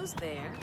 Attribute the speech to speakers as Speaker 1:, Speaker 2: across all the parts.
Speaker 1: was there.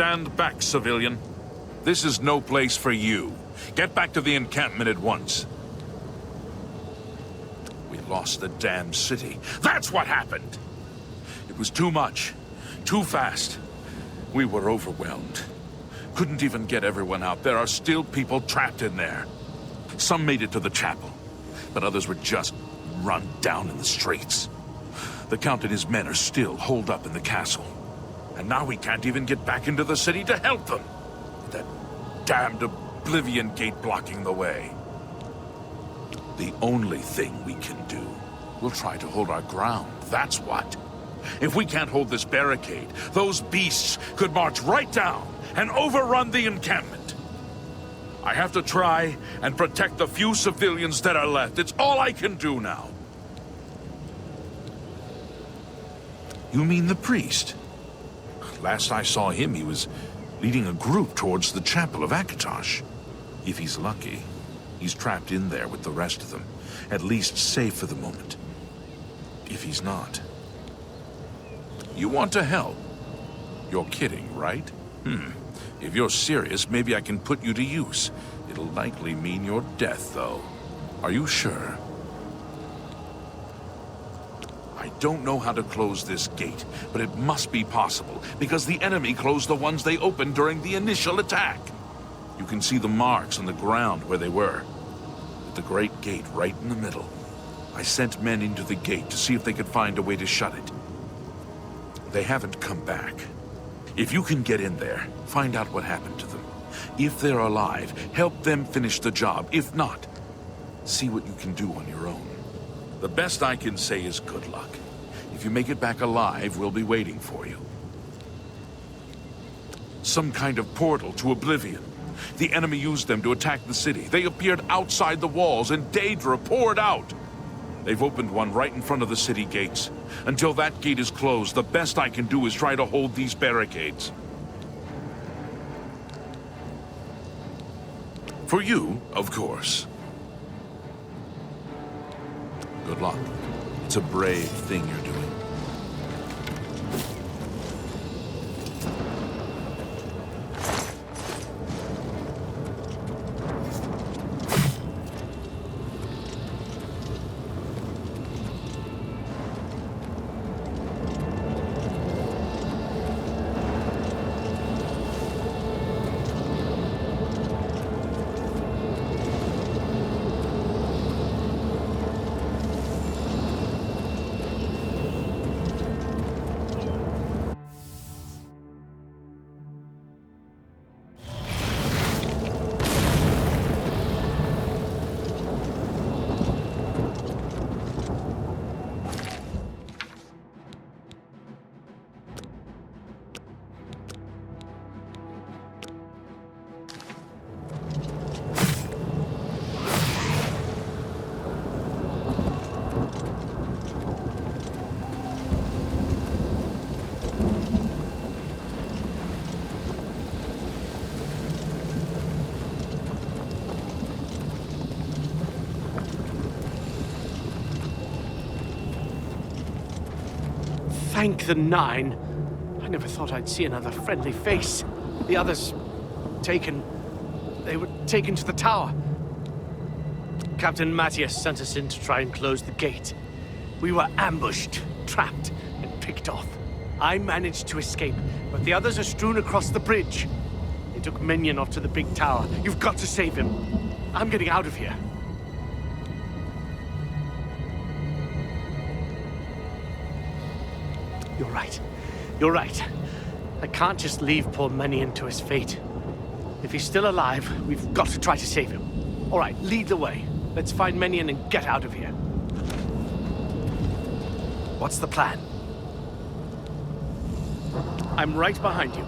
Speaker 2: Stand back, civilian. This is no place for you. Get back to the encampment at once. We lost the damn city. That's what happened! It was too much. Too fast. We were overwhelmed. Couldn't even get everyone out. There are still people trapped in there. Some made it to the chapel, but others were just run down in the streets. The Count and his men are still holed up in the castle. And now we can't even get back into the city to help them. That damned Oblivion gate blocking the way. The only thing we can do, we'll try to hold our ground, that's what. If we can't hold this barricade, those beasts could march right down and overrun the encampment. I have to try and protect the few civilians that are left. It's all I can do now. You mean the priest? Last I saw him, he was leading a group towards the chapel of Akatosh. If he's lucky, he's trapped in there with the rest of them, at least safe for the moment. If he's not... You want to help? You're kidding, right? If you're serious, maybe I can put you to use. It'll likely mean your death, though. Are you sure? I don't know how to close this gate, but it must be possible, because the enemy closed the ones they opened during the initial attack. You can see the marks on the ground where they were, with the great gate right in the middle. I sent men into the gate to see if they could find a way to shut it. They haven't come back. If you can get in there, find out what happened to them. If they're alive, help them finish the job. If not, see what you can do on your own. The best I can say is good luck. If you make it back alive, we'll be waiting for you. Some kind of portal to Oblivion. The enemy used them to attack the city. They appeared outside the walls and Daedra poured out. They've opened one right in front of the city gates. Until that gate is closed, the best I can do is try to hold these barricades. For you, of course. Good luck. It's a brave thing you're doing.
Speaker 1: Thank the Nine. I never thought I'd see another friendly face. The others... taken... They were taken to the tower. Captain Matthias sent us in to try and close the gate. We were ambushed, trapped, and picked off. I managed to escape, but the others are strewn across the bridge. They took Minion off to the big tower. You've got to save him. I'm getting out of here. You're right. You're right. I can't just leave poor Minion to his fate. If he's still alive, we've got to try to save him. All right, lead the way. Let's find Minion and get out of here. What's the plan? I'm right behind you.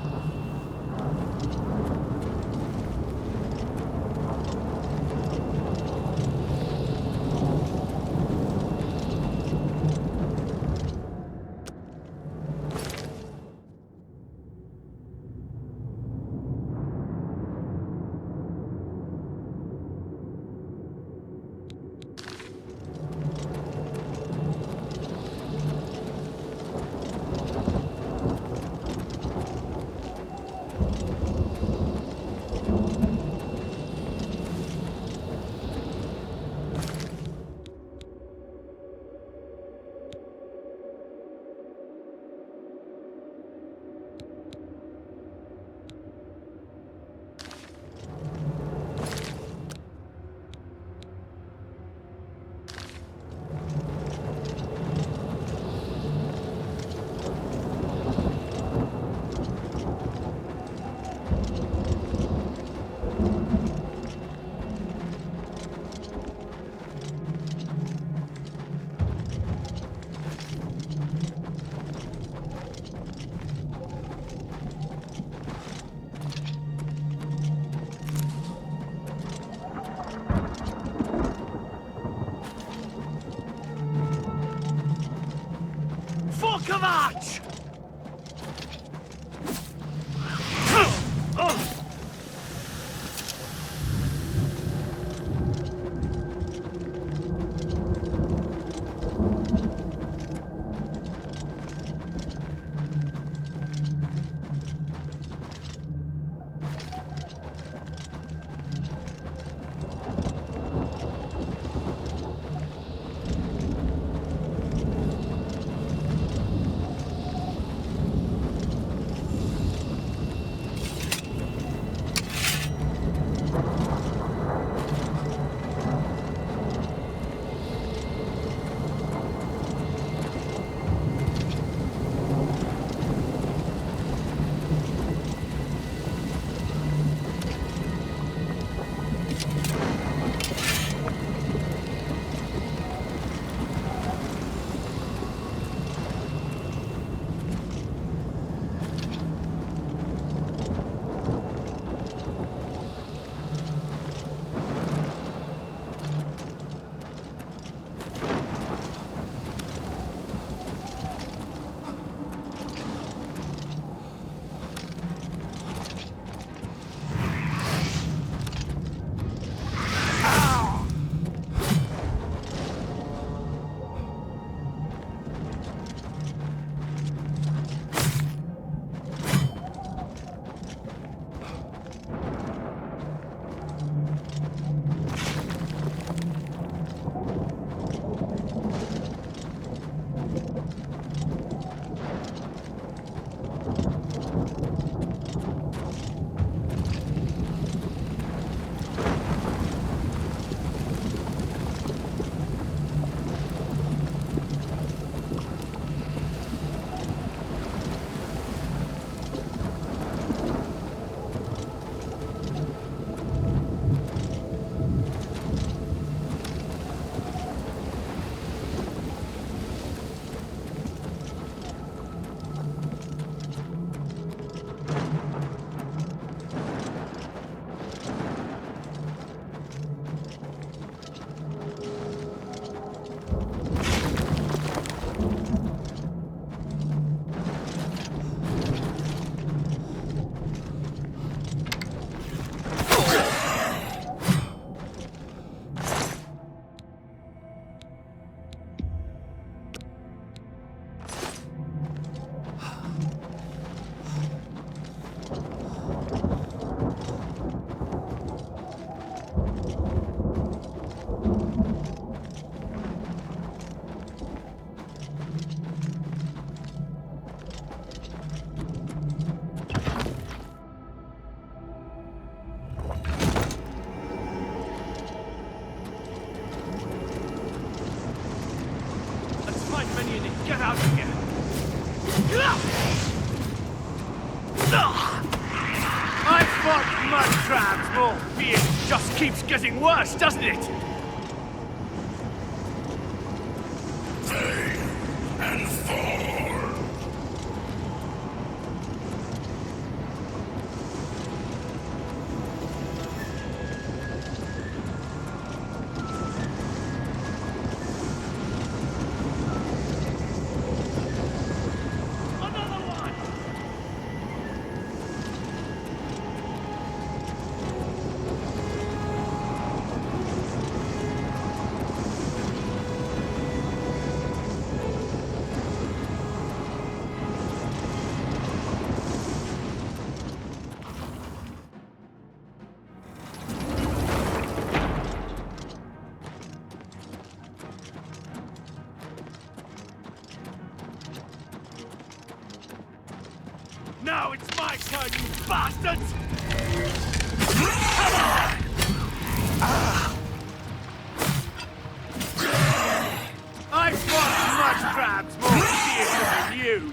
Speaker 1: Kavach! Get out of here! I fought mud crabs more. It just keeps getting worse, doesn't it?
Speaker 2: And fall.
Speaker 1: Now it's my turn, you bastards! I fought mud crabs more fierce than you!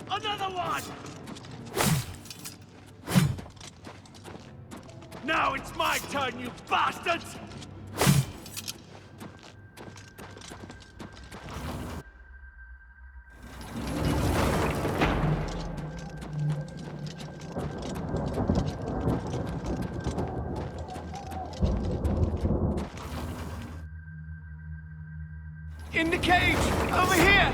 Speaker 1: Another one! Now it's my turn, you bastards! In the cage! Over here!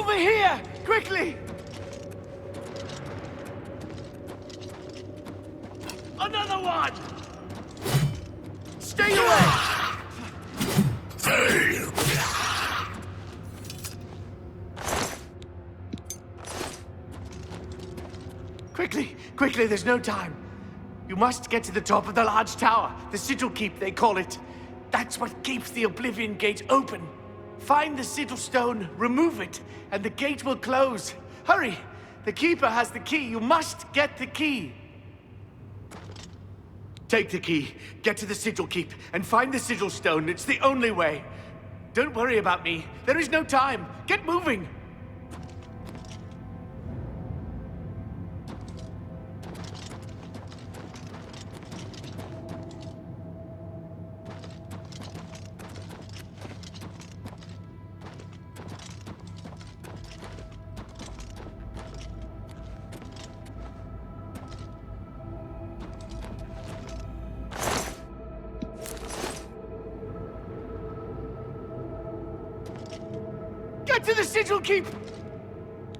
Speaker 1: Over here! Quickly! Another one! Stay away! Quickly! Quickly, there's no time. You must get to the top of the large tower. The sigil keep, they call it. That's what keeps the Oblivion gate open. Find the sigil stone, remove it, and the gate will close. Hurry! The keeper has the key. You must get the key. Take the key, get to the sigil keep, and find the sigil stone. It's the only way. Don't worry about me. There is no time. Get moving! Get to the sigil keep!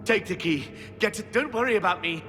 Speaker 1: Take the key. Get to... Don't worry about me.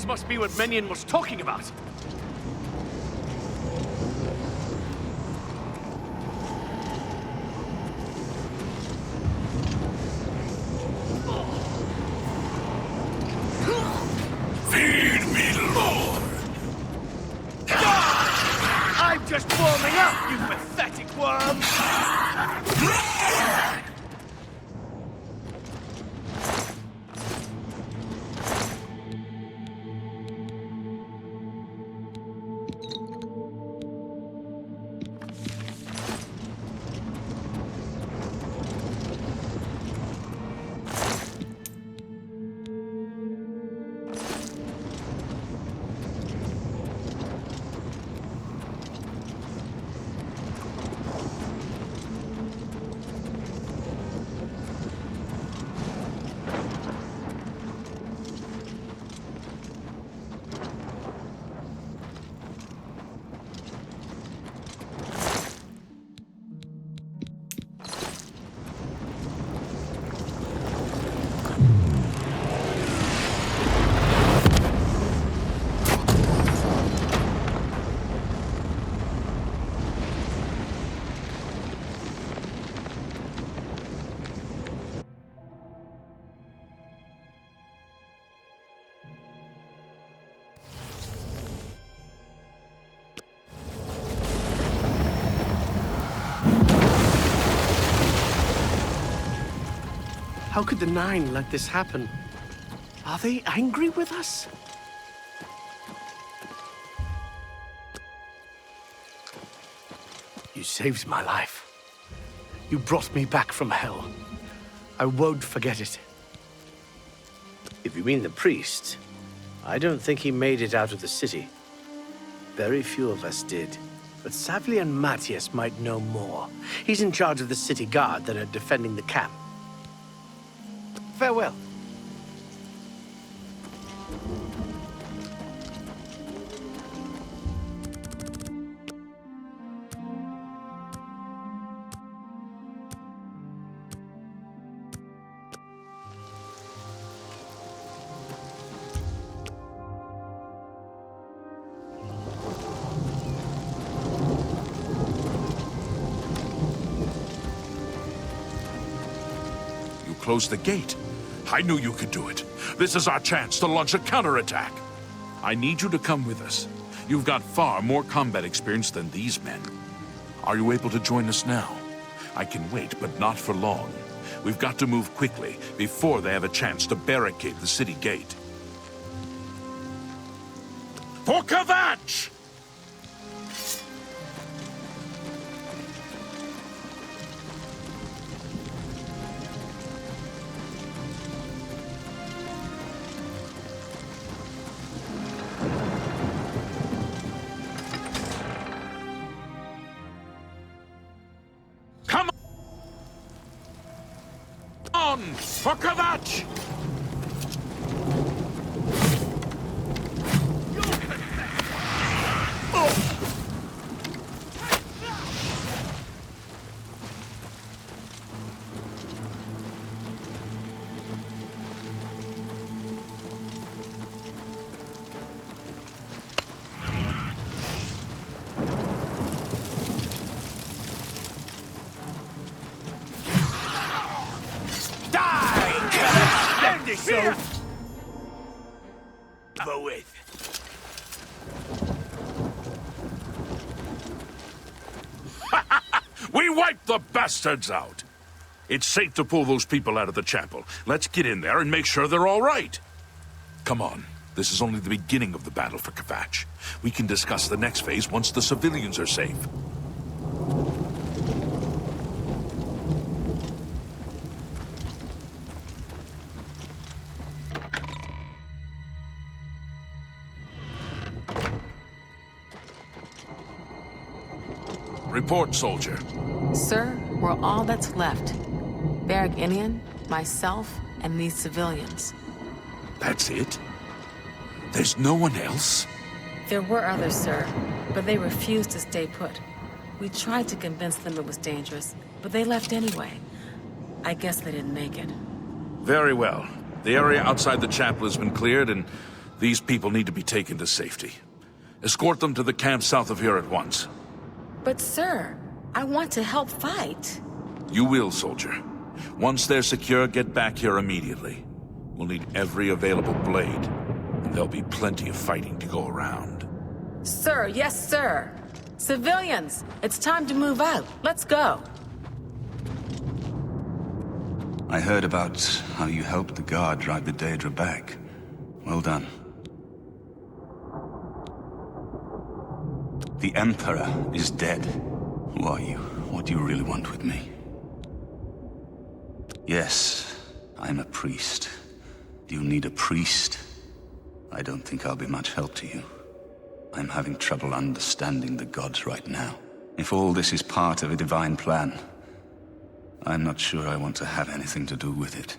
Speaker 1: This must be what Menion was talking about.
Speaker 2: Feed me, Lord!
Speaker 1: I'm just warming up, you pathetic worm! How could the Nine let this happen? Are they angry with us? You saved my life. You brought me back from hell. I won't forget it. If you mean the priest, I don't think he made it out of the city. Very few of us did. But Savli and Matthias might know more. He's in charge of the city guard that are defending the camp. Farewell.
Speaker 2: You closed the gate. I knew you could do it. This is our chance to launch a counterattack. I need you to come with us. You've got far more combat experience than these men. Are you able to join us now? I can wait, but not for long. We've got to move quickly before they have a chance to barricade the city gate. For Kvatch! For Kvatch!
Speaker 1: So over with.
Speaker 2: We wiped the bastards out. It's safe to pull those people out of the chapel. Let's get in there and make sure they're all right. Come on. This is only the beginning of the battle for Kvatch. We can discuss the next phase once the civilians are safe. Report, soldier.
Speaker 3: Sir, we're all that's left. Barrack Inian, myself, and these civilians.
Speaker 2: That's it? There's no one else?
Speaker 3: There were others, sir, but they refused to stay put. We tried to convince them it was dangerous, but they left anyway. I guess they didn't make it.
Speaker 2: Very well. The area outside the chapel has been cleared, and These people need to be taken to safety. Escort them to the camp south of here at once.
Speaker 3: But sir, I want to help fight.
Speaker 2: You will, soldier. Once they're secure, get back here immediately. We'll need every available blade, and there'll be plenty of fighting to go around.
Speaker 3: Sir, yes, sir. Civilians, it's time to move out. Let's go.
Speaker 4: I heard about how you helped the guard drive the Daedra back. Well done. The Emperor is dead. Who are you? What do you really want with me? Yes, I'm a priest. Do you need a priest? I don't think I'll be much help to you. I'm having trouble understanding the gods right now. If all this is part of a divine plan, I'm not sure I want to have anything to do with it.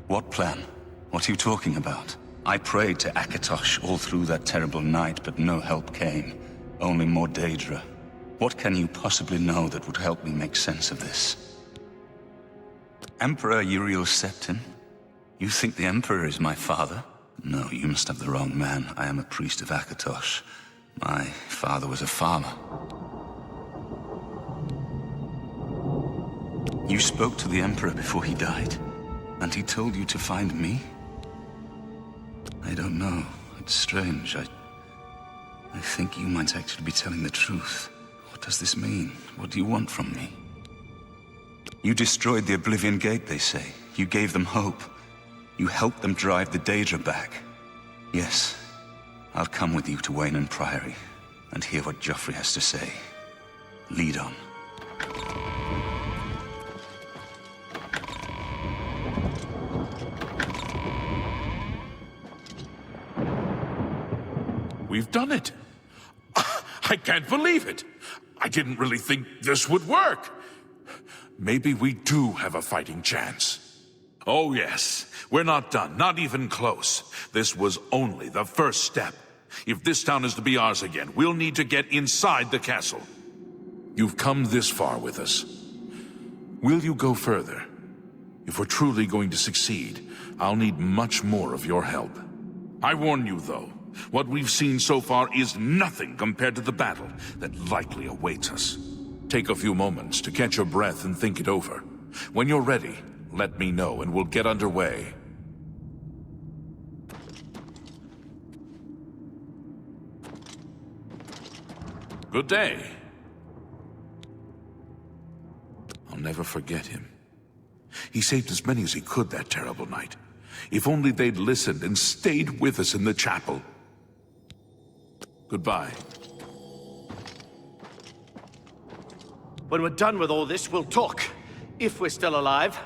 Speaker 4: What plan? What are you talking about? I prayed to Akatosh all through that terrible night, but no help came. Only more Daedra. What can you possibly know that would help me make sense of this? Emperor Uriel Septim? You think the Emperor is my father? No, you must have the wrong man. I am a priest of Akatosh. My father was a farmer. You spoke to the Emperor before he died, and he told you to find me? I don't know. It's strange. I think you might actually be telling the truth. What does this mean? What do you want from me? You destroyed the Oblivion Gate, they say. You gave them hope. You helped them drive the Daedra back. Yes, I'll come with you to Wayne Priory and hear what Joffrey has to say. Lead on.
Speaker 2: We've done it. I can't believe it. I didn't really think this would work. Maybe we do have a fighting chance. Oh yes, we're not done, not even close. This was only the first step. If this town is to be ours again, we'll need to get inside the castle. You've come this far with us. Will you go further? If we're truly going to succeed, I'll need much more of your help. I warn you, though, what we've seen so far is nothing compared to the battle that likely awaits us. Take a few moments to catch your breath and think it over. When you're ready, let me know and we'll get underway. Good day. I'll never forget him. He saved as many as he could that terrible night. If only they'd listened and stayed with us in the chapel. Goodbye.
Speaker 1: When we're done with all this, we'll talk. If we're still alive.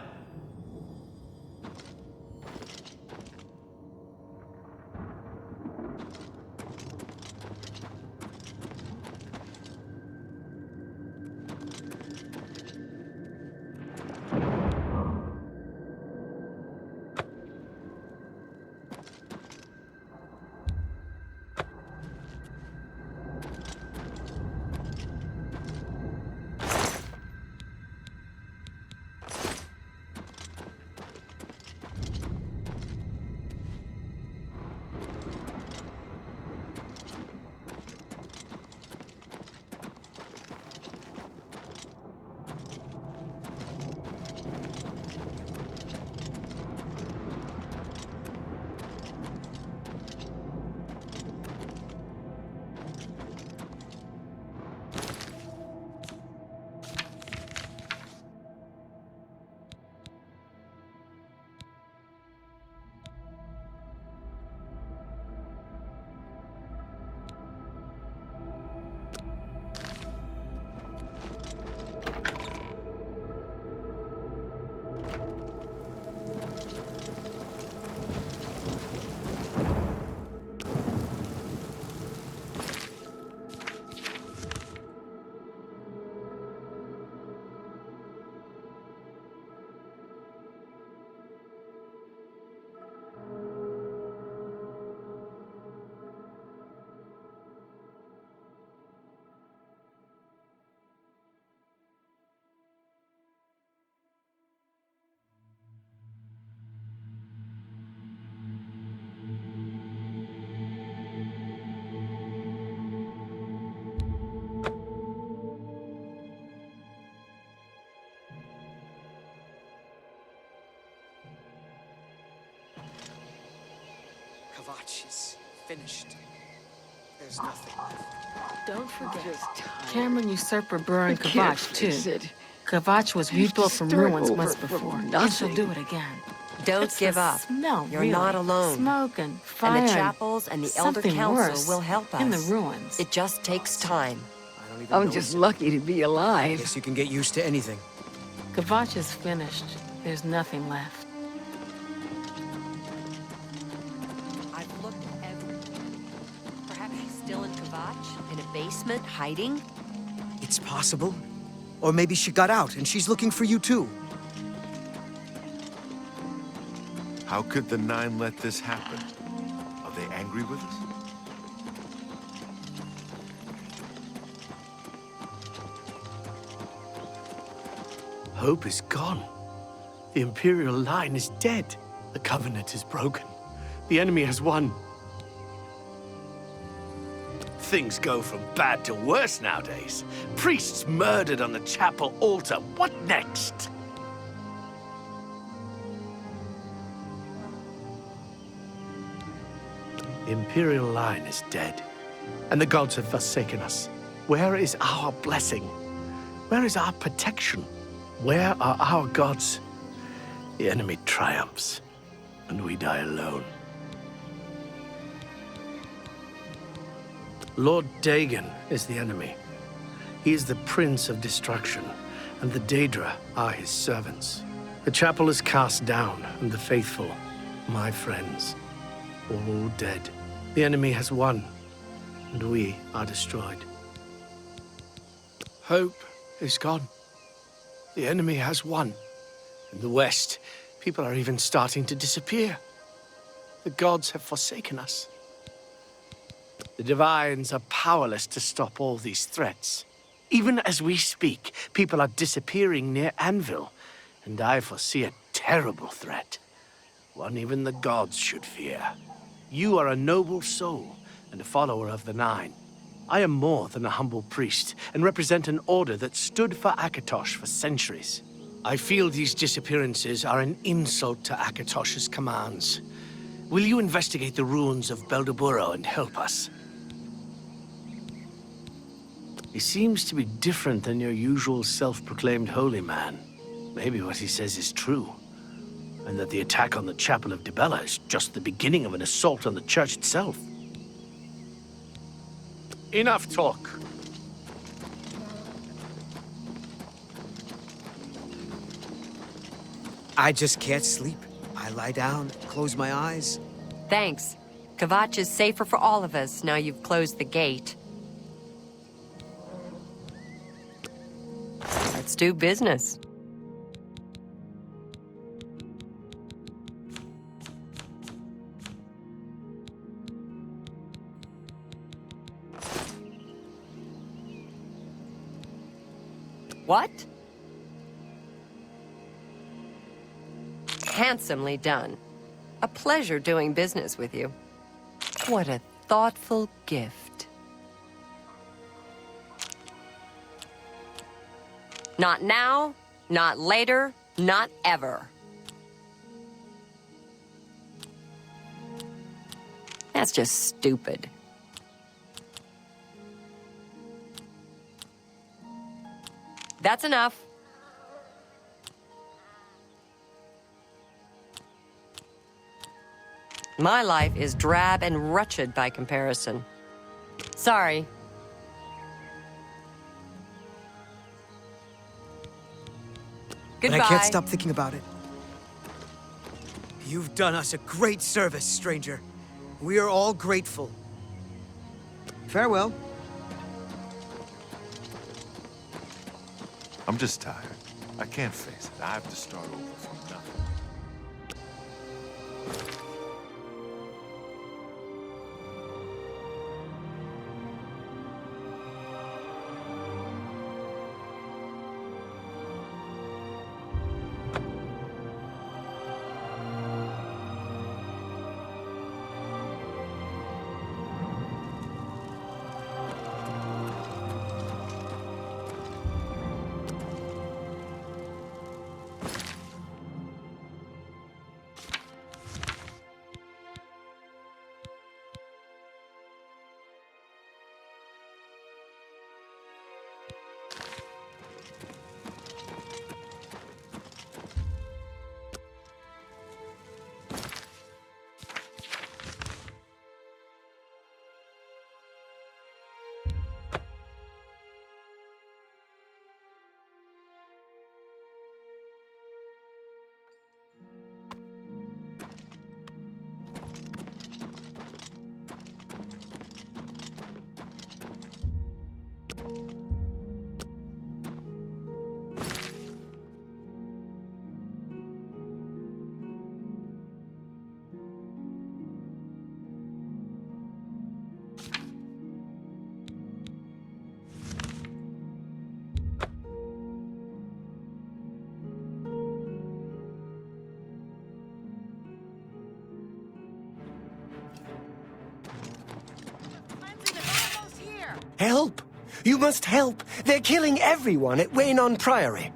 Speaker 5: Kavach is finished. There's nothing left.
Speaker 3: Don't forget,
Speaker 6: Just tired.
Speaker 3: Cameron usurper burned
Speaker 6: I can't
Speaker 3: Kavach,
Speaker 6: face
Speaker 3: too.
Speaker 6: it.
Speaker 3: Kavach was
Speaker 6: I have to
Speaker 3: rebuilt from
Speaker 6: start
Speaker 3: ruins
Speaker 6: over
Speaker 3: once
Speaker 6: from
Speaker 3: before, and she'll
Speaker 6: nothing.
Speaker 3: do it again.
Speaker 7: Don't
Speaker 3: It's
Speaker 7: give
Speaker 3: the
Speaker 7: up.
Speaker 3: Smell,
Speaker 7: You're
Speaker 3: really.
Speaker 7: not alone.
Speaker 3: Smoke and fire.
Speaker 7: And the chapels and the Elder
Speaker 3: something
Speaker 7: Council
Speaker 3: worse
Speaker 7: will help us.
Speaker 3: in the ruins.
Speaker 7: It just takes time.
Speaker 5: I don't even
Speaker 6: I'm
Speaker 5: know
Speaker 6: just
Speaker 5: what
Speaker 6: lucky to be
Speaker 5: to-
Speaker 6: alive.
Speaker 5: Guess you can get used to anything.
Speaker 3: Kavach is finished. There's nothing left.
Speaker 7: I've looked everywhere. Perhaps she's still in Kavach, in a basement, hiding?
Speaker 5: It's possible. Or maybe she got out and she's looking for you too.
Speaker 8: How could the Nine let this happen? Are they angry with us?
Speaker 1: Hope is gone. The Imperial line is dead. The Covenant is broken. The enemy has won. Things go from bad to worse nowadays. Priests murdered on the chapel altar. What next? The Imperial line is dead, and the gods have forsaken us. Where is our blessing? Where is our protection? Where are our gods? The enemy triumphs, and we die alone. Lord Dagon is the enemy. He is the prince of destruction, and the Daedra are his servants. The chapel is cast down, and the faithful, my friends, all dead. The enemy has won, and we are destroyed. Hope is gone. The enemy has won. In the West, people are even starting to disappear. The gods have forsaken us. The Divines are powerless to stop all these threats. Even as we speak, people are disappearing near Anvil, and I foresee a terrible threat. One even the gods should fear. You are a noble soul and a follower of the Nine. I am more than a humble priest and represent an order that stood for Akatosh for centuries. I feel these disappearances are an insult to Akatosh's commands. Will you investigate the ruins of Beldeburo and help us? He seems to be different than your usual self-proclaimed holy man. Maybe what he says is true, and that the attack on the Chapel of Dibella is just the beginning of an assault on the church itself. Enough talk.
Speaker 5: I just can't sleep. I lie down, close my eyes.
Speaker 7: Thanks. Kavach is safer for all of us now you've closed the gate. Let's do business. What? Handsomely done. A pleasure doing business with you. What a thoughtful gift. Not now, not later, not ever. That's just stupid. That's enough. My life is drab and wretched by comparison. Sorry. Goodbye.
Speaker 5: But I can't stop thinking about it. You've done us a great service, stranger. We are all grateful. Farewell.
Speaker 8: I'm just tired. I can't face it. I have to start over from nothing.
Speaker 6: Help! You must help! They're killing everyone at Waynon Priory.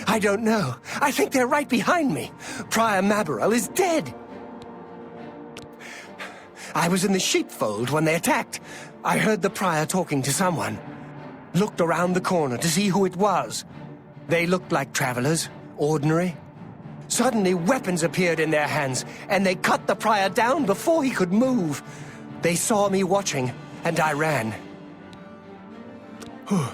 Speaker 6: I don't know. I think they're right behind me. Prior Maberel is dead. I was in the sheepfold when they attacked. I heard the prior talking to someone. Looked around the corner to see who it was. They looked like travelers, ordinary. Suddenly, weapons appeared in their hands, and they cut the prior down before he could move. They saw me watching, and I ran. Whew.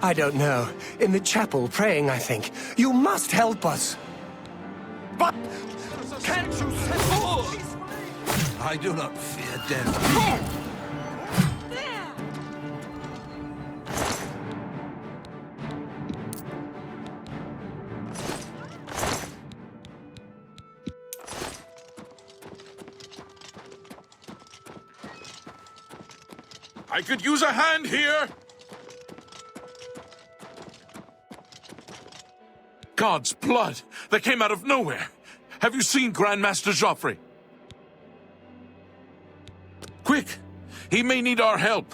Speaker 6: I don't know. In the chapel, praying, I think. You must help us. But can't you see?
Speaker 4: I do not fear death.
Speaker 2: I could use a hand here! God's blood! That came out of nowhere! Have you seen Grandmaster Joffrey? Quick! He may need our help!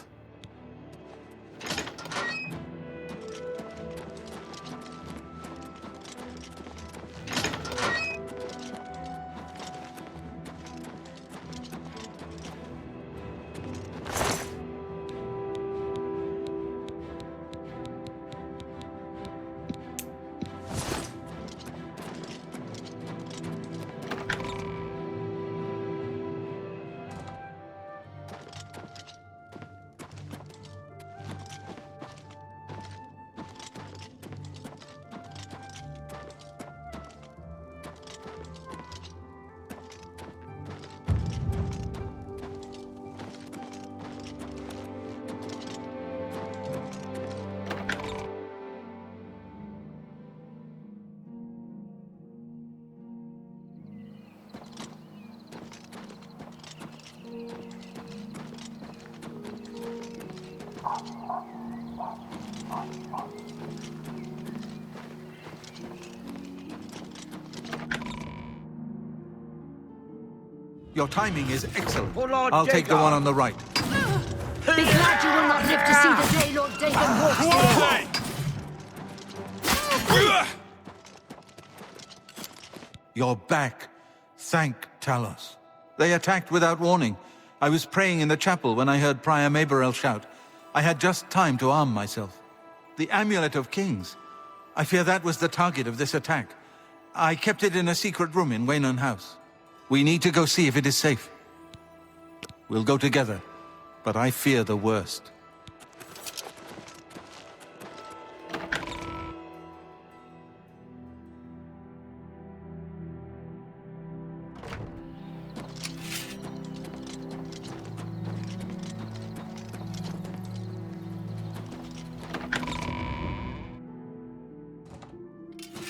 Speaker 9: Your timing is excellent. I'll take the one on the right.
Speaker 10: Be glad you will not live to see the day Lord Dagon walks in.
Speaker 9: You're back. Thank Talos. They attacked without warning. I was praying in the chapel when I heard Prior Maberel shout. I had just time to arm myself. The Amulet of Kings. I fear that was the target of this attack. I kept it in a secret room in Waynon House. We need to go see if it is safe. We'll go together, but I fear the worst.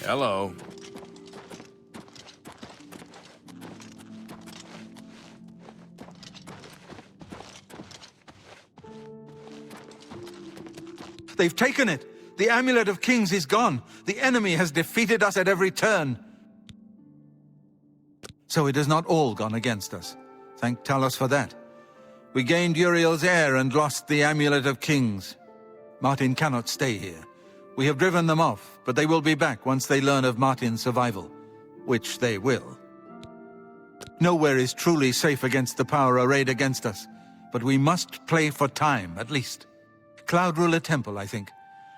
Speaker 2: Hello.
Speaker 9: They've taken it! The Amulet of Kings is gone! The enemy has defeated us at every turn! So it has not all gone against us. Thank Talos for that. We gained Uriel's heir and lost the Amulet of Kings. Martin cannot stay here. We have driven them off, but they will be back once they learn of Martin's survival. Which they will. Nowhere is truly safe against the power arrayed against us, but we must play for time, at least. Cloud Ruler Temple, I think.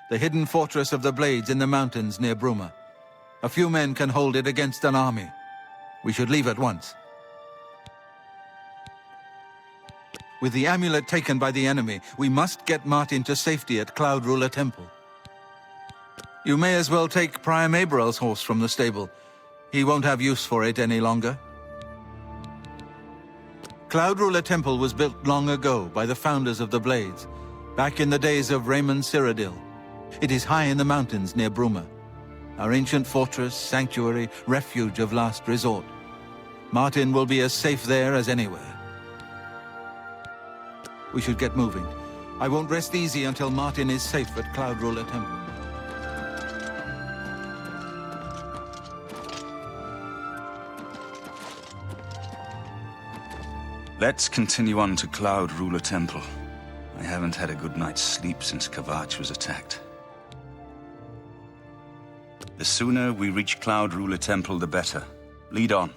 Speaker 9: The hidden fortress of the Blades in the mountains near Bruma. A few men can hold it against an army. We should leave at once. With the amulet taken by the enemy, we must get Martin to safety at Cloud Ruler Temple. You may as well take Prior Maberel's horse from the stable. He won't have use for it any longer. Cloud Ruler Temple was built long ago by the founders of the Blades, back in the days of Raymond Cyrodiil. It is high in the mountains near Bruma. Our ancient fortress, sanctuary, refuge of last resort. Martin will be as safe there as anywhere. We should get moving. I won't rest easy until Martin is safe at Cloud Ruler Temple.
Speaker 4: Let's continue on to Cloud Ruler Temple. I haven't had a good night's sleep since Kavach was attacked. The sooner we reach Cloud Ruler Temple, the better. Lead on.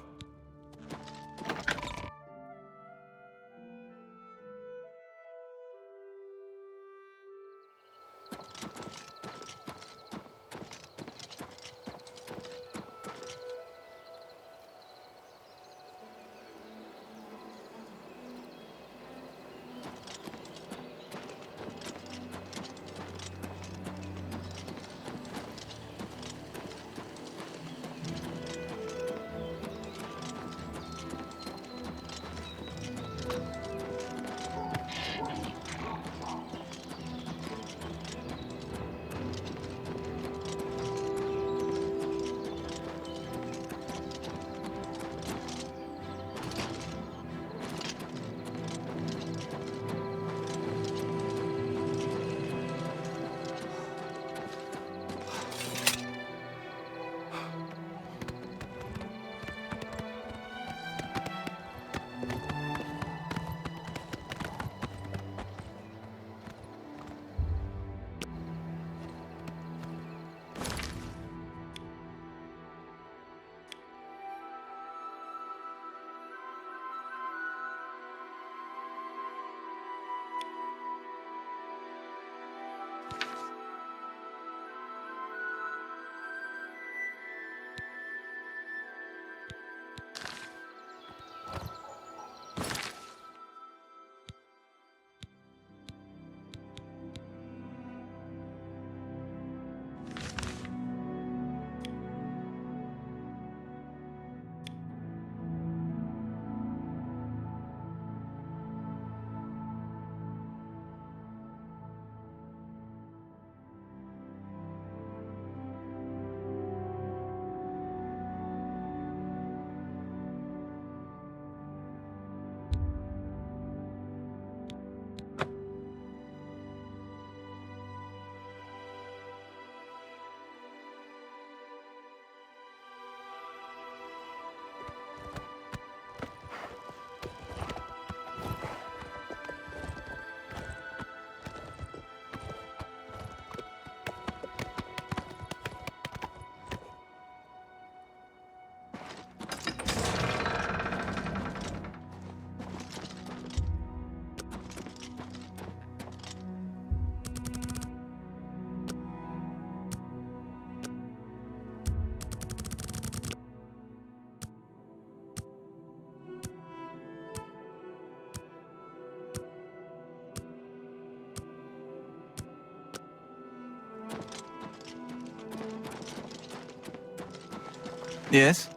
Speaker 9: Yes?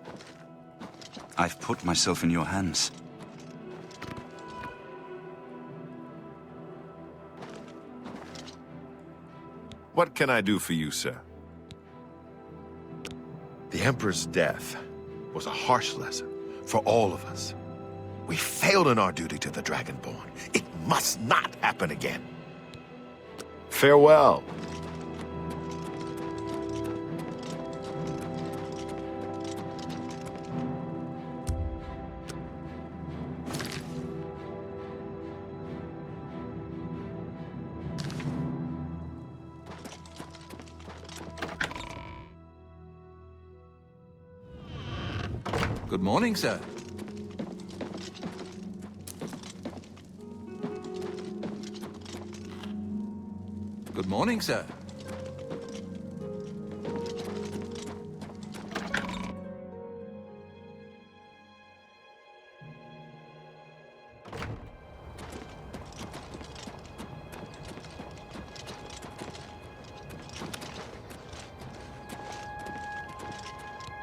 Speaker 4: I've put myself in your hands.
Speaker 8: What can I do for you, sir? The Emperor's death was a harsh lesson for all of us. We failed in our duty to the Dragonborn. It must not happen again. Farewell.
Speaker 9: Good morning, sir. Good morning, sir.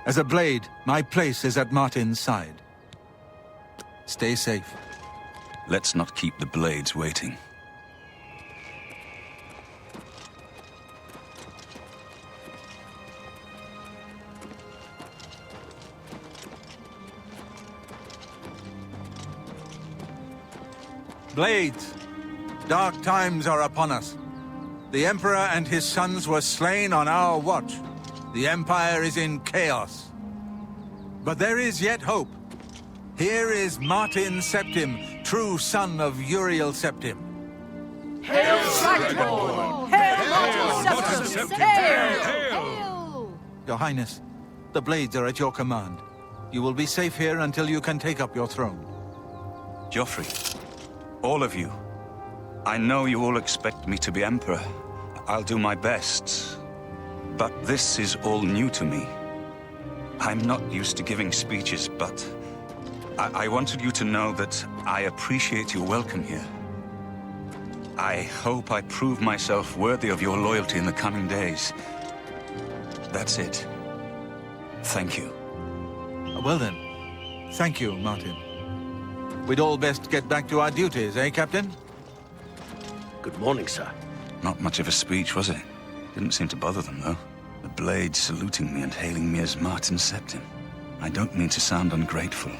Speaker 9: As a blade, my place is at Martin's side. Stay safe.
Speaker 4: Let's not keep the blades waiting.
Speaker 9: Blades! Dark times are upon us. The Emperor and his sons were slain on our watch. The Empire is in chaos. But there is yet hope. Here is Martin Septim, true son of Uriel Septim.
Speaker 10: Hail Dragonborn! Hail Mortal Scepters! Hail!
Speaker 9: Your Highness, the Blades are at your command. You will be safe here until you can take up your throne.
Speaker 4: Joffrey, all of you, I know you all expect me to be Emperor. I'll do my best. But this is all new to me. I'm not used to giving speeches, but I wanted you to know that I appreciate your welcome here. I hope I prove myself worthy of your loyalty in the coming days. That's it. Thank you.
Speaker 9: Well then, thank you, Martin. We'd all best get back to our duties, eh, Captain?
Speaker 1: Good morning, sir.
Speaker 4: Not much of a speech, was it? Didn't seem to bother them, though. The Blades saluting me and hailing me as Martin Septim. I don't mean to sound ungrateful.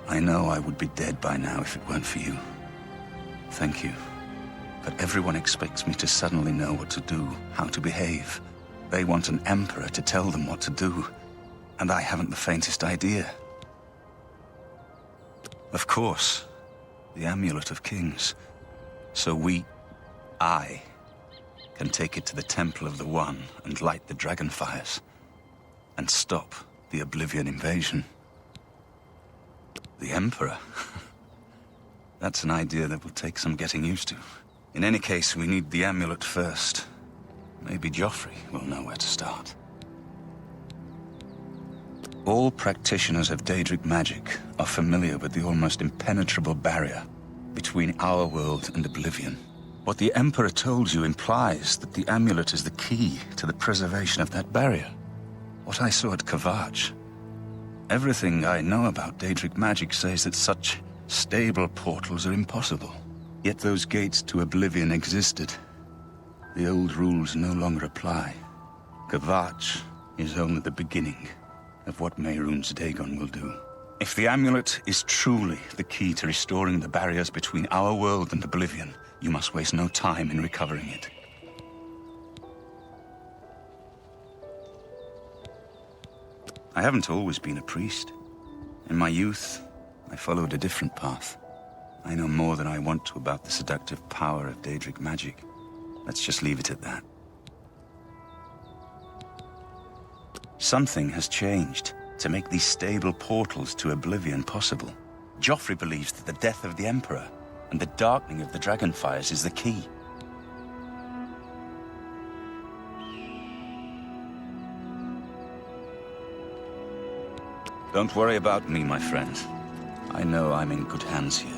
Speaker 4: I know I would be dead by now if it weren't for you. Thank you. But everyone expects me to suddenly know what to do, how to behave. They want an emperor to tell them what to do, and I haven't the faintest idea. Of course, the Amulet of Kings. So I, can take it to the Temple of the One and light the dragon fires, and stop the Oblivion invasion. The Emperor? That's an idea that will take some getting used to. In any case, we need the amulet first. Maybe Joffrey will know where to start. All practitioners of Daedric magic are familiar with the almost impenetrable barrier between our world and Oblivion. What the Emperor told you implies that the amulet is the key to the preservation of that barrier. What I saw at Kavach. Everything I know about Daedric magic says that such stable portals are impossible. Yet those gates to Oblivion existed. The old rules no longer apply. Kavach is only the beginning of what Mehrunes Dagon will do. If the amulet is truly the key to restoring the barriers between our world and Oblivion, you must waste no time in recovering it. I haven't always been a priest. In my youth, I followed a different path. I know more than I want to about the seductive power of Daedric magic. Let's just leave it at that. Something has changed to make these stable portals to Oblivion possible. Joffrey believes that the death of the Emperor and the darkening of the Dragonfires is the key. Don't worry about me, my friend. I know I'm in good hands here.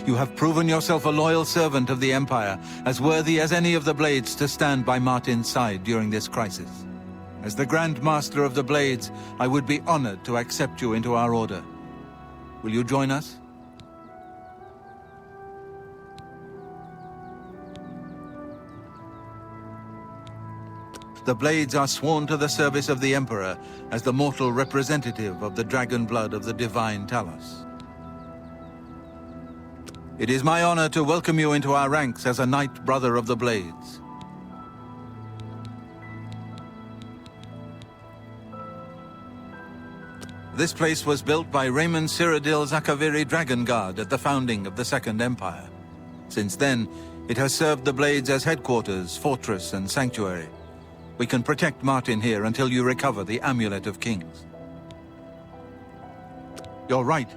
Speaker 9: You have proven yourself a loyal servant of the Empire, as worthy as any of the Blades to stand by Martin's side during this crisis. As the Grand Master of the Blades, I would be honored to accept you into our order. Will you join us? The Blades are sworn to the service of the Emperor as the mortal representative of the dragon blood of the divine Talos. It is my honor to welcome you into our ranks as a Knight Brother of the Blades. This place was built by Raymond Cyrodiil Zakaviri Dragon Guard at the founding of the Second Empire. Since then, it has served the Blades as headquarters, fortress, and sanctuary. We can protect Martin here until you recover the Amulet of Kings. You're right.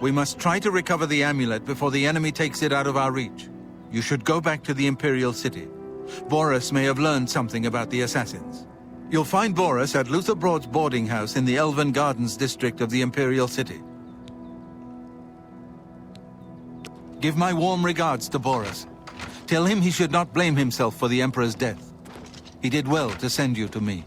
Speaker 9: We must try to recover the amulet before the enemy takes it out of our reach. You should go back to the Imperial City. Boris may have learned something about the assassins. You'll find Boris at Luther Broad's boarding house in the Elven Gardens district of the Imperial City. Give my warm regards to Boris. Tell him he should not blame himself for the Emperor's death. He did well to send you to me.